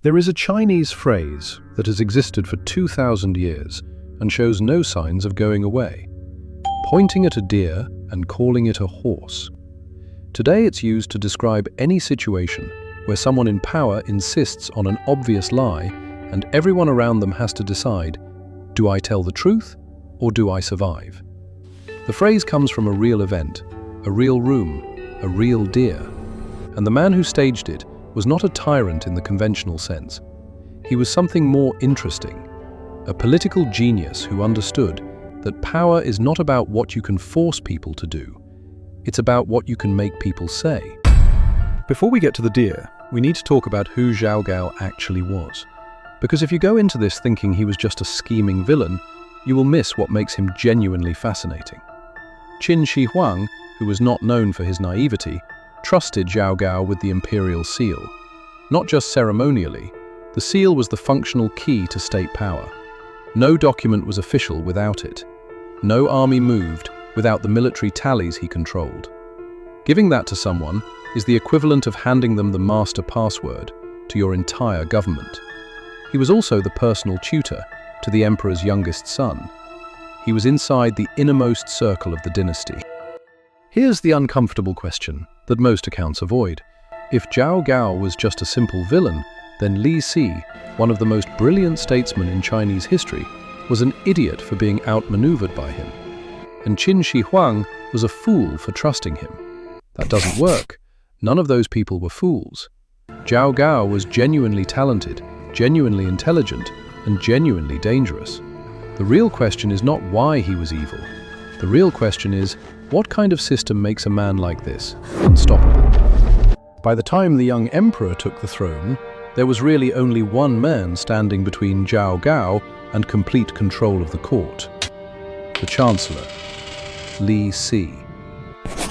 There is a Chinese phrase that has existed for 2,000 years and shows no signs of going away. Pointing at a deer and calling it a horse. Today it's used to describe any situation where someone in power insists on an obvious lie and everyone around them has to decide, do I tell the truth or do I survive? The phrase comes from a real event, a real room, a real deer. And the man who staged it was not a tyrant in the conventional sense. He was something more interesting, a political genius who understood that power is not about what you can force people to do, it's about what you can make people say. Before we get to the deer, we need to talk about who Zhao Gao actually was. Because if you go into this thinking he was just a scheming villain, you will miss what makes him genuinely fascinating. Qin Shi Huang, who was not known for his naivety, trusted Zhao Gao with the imperial seal. Not just ceremonially, the seal was the functional key to state power. No document was official without it. No army moved without the military tallies he controlled. Giving that to someone is the equivalent of handing them the master password to your entire government. He was also the personal tutor to the emperor's youngest son. He was inside the innermost circle of the dynasty. Here's the uncomfortable question that most accounts avoid. If Zhao Gao was just a simple villain, then Li Si, one of the most brilliant statesmen in Chinese history, was an idiot for being outmaneuvered by him. And Qin Shi Huang was a fool for trusting him. That doesn't work. None of those people were fools. Zhao Gao was genuinely talented, genuinely intelligent, and genuinely dangerous. The real question is not why he was evil. The real question is, what kind of system makes a man like this unstoppable? By the time the young emperor took the throne, there was really only one man standing between Zhao Gao and complete control of the court. The Chancellor, Li Si.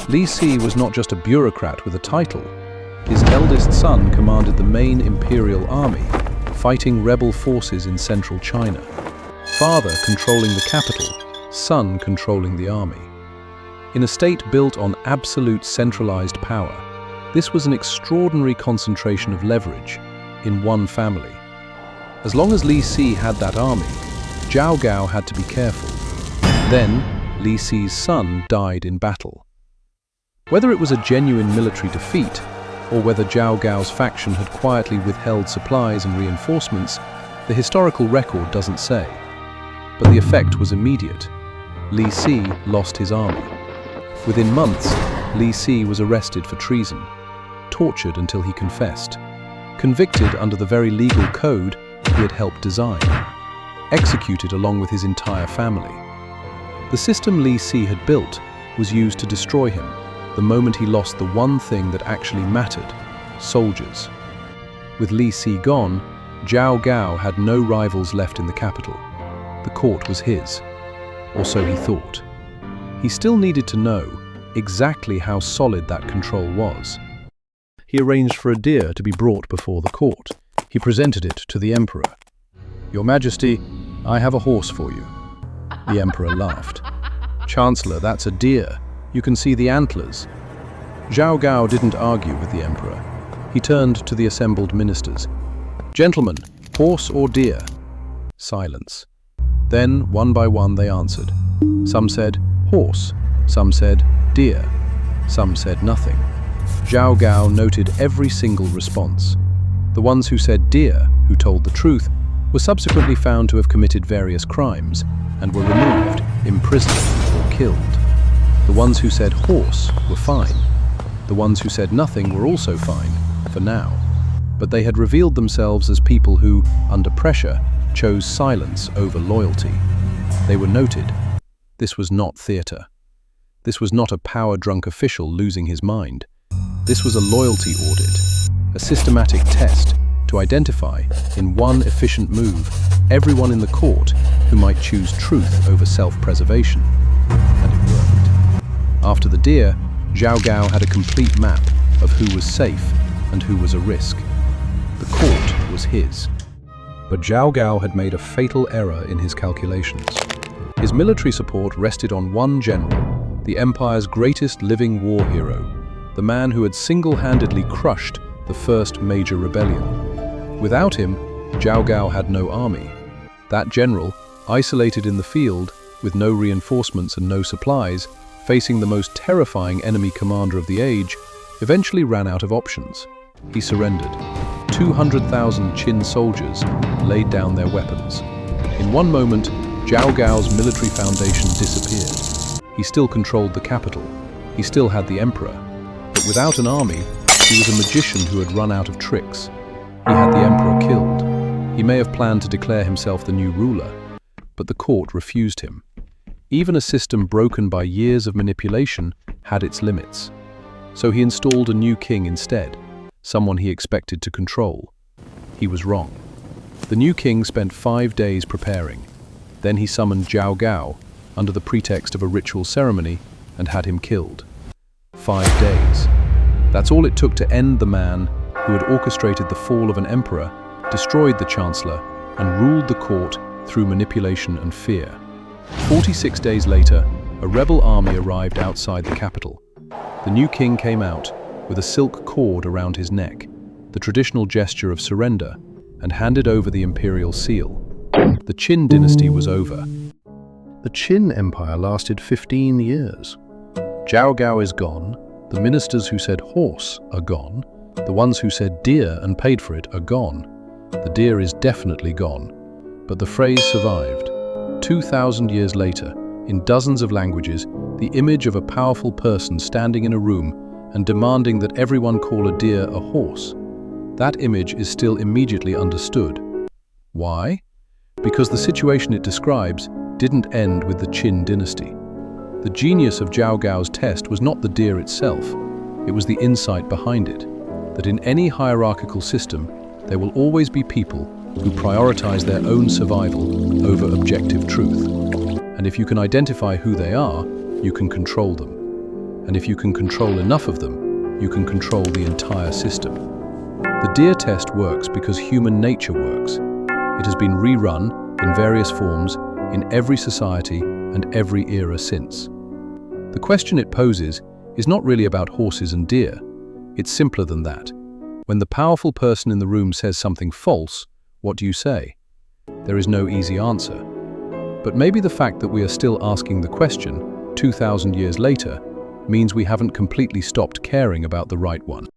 Li Si was not just a bureaucrat with a title. His eldest son commanded the main imperial army, fighting rebel forces in central China. Father controlling the capital, son controlling the army. In a state built on absolute centralized power, this was an extraordinary concentration of leverage in one family. As long as Li Si had that army, Zhao Gao had to be careful. Then, Li Si's son died in battle. Whether it was a genuine military defeat, or whether Zhao Gao's faction had quietly withheld supplies and reinforcements, the historical record doesn't say. But the effect was immediate. Li Si lost his army. Within months, Li Si was arrested for treason, tortured until he confessed, convicted under the very legal code he had helped design, executed along with his entire family. The system Li Si had built was used to destroy him the moment he lost the one thing that actually mattered, soldiers. With Li Si gone, Zhao Gao had no rivals left in the capital. The court was his, or so he thought. He still needed to know exactly how solid that control was. He arranged for a deer to be brought before the court. He presented it to the emperor. "Your Majesty, I have a horse for you." The emperor laughed. "Chancellor, that's a deer. You can see the antlers." Zhao Gao didn't argue with the emperor. He turned to the assembled ministers. "Gentlemen, horse or deer?" Silence. Then, one by one, they answered. Some said, "Horse." Some said, "Deer." Some said nothing. Zhao Gao noted every single response. The ones who said deer, who told the truth, were subsequently found to have committed various crimes and were removed, imprisoned, or killed. The ones who said horse were fine. The ones who said nothing were also fine, for now. But they had revealed themselves as people who, under pressure, chose silence over loyalty. They were noted. This was not theatre. This was not a power-drunk official losing his mind. This was a loyalty audit, a systematic test to identify, in one efficient move, everyone in the court who might choose truth over self-preservation. And it worked. After the deer, Zhao Gao had a complete map of who was safe and who was a risk. The court was his. But Zhao Gao had made a fatal error in his calculations. His military support rested on one general, the empire's greatest living war hero, the man who had single-handedly crushed the first major rebellion. Without him, Zhao Gao had no army. That general, isolated in the field, with no reinforcements and no supplies, facing the most terrifying enemy commander of the age, eventually ran out of options. He surrendered. 200,000 Qin soldiers laid down their weapons. In one moment, Zhao Gao's military foundation disappeared. He still controlled the capital. He still had the emperor. But without an army, he was a magician who had run out of tricks. He had the emperor killed. He may have planned to declare himself the new ruler, but the court refused him. Even a system broken by years of manipulation had its limits. So he installed a new king instead, someone he expected to control. He was wrong. The new king spent 5 days preparing. Then he summoned Zhao Gao under the pretext of a ritual ceremony and had him killed. 5 days. That's all it took to end the man who had orchestrated the fall of an emperor, destroyed the Chancellor, and ruled the court through manipulation and fear. 46 days later, a rebel army arrived outside the capital. The new king came out with a silk cord around his neck, the traditional gesture of surrender, and handed over the imperial seal. The Qin Dynasty was over. The Qin Empire lasted 15 years. Zhao Gao is gone, the ministers who said horse are gone, the ones who said deer and paid for it are gone. The deer is definitely gone, but the phrase survived. 2,000 years later, in dozens of languages, the image of a powerful person standing in a room and demanding that everyone call a deer a horse. That image is still immediately understood. Why? Because the situation it describes didn't end with the Qin dynasty. The genius of Zhao Gao's test was not the deer itself, it was the insight behind it, that in any hierarchical system, there will always be people who prioritize their own survival over objective truth. And if you can identify who they are, you can control them. And if you can control enough of them, you can control the entire system. The deer test works because human nature works. It has been rerun in various forms in every society and every era since. The question it poses is not really about horses and deer. It's simpler than that. When the powerful person in the room says something false, what do you say? There is no easy answer. But maybe the fact that we are still asking the question 2,000 years later means we haven't completely stopped caring about the right one.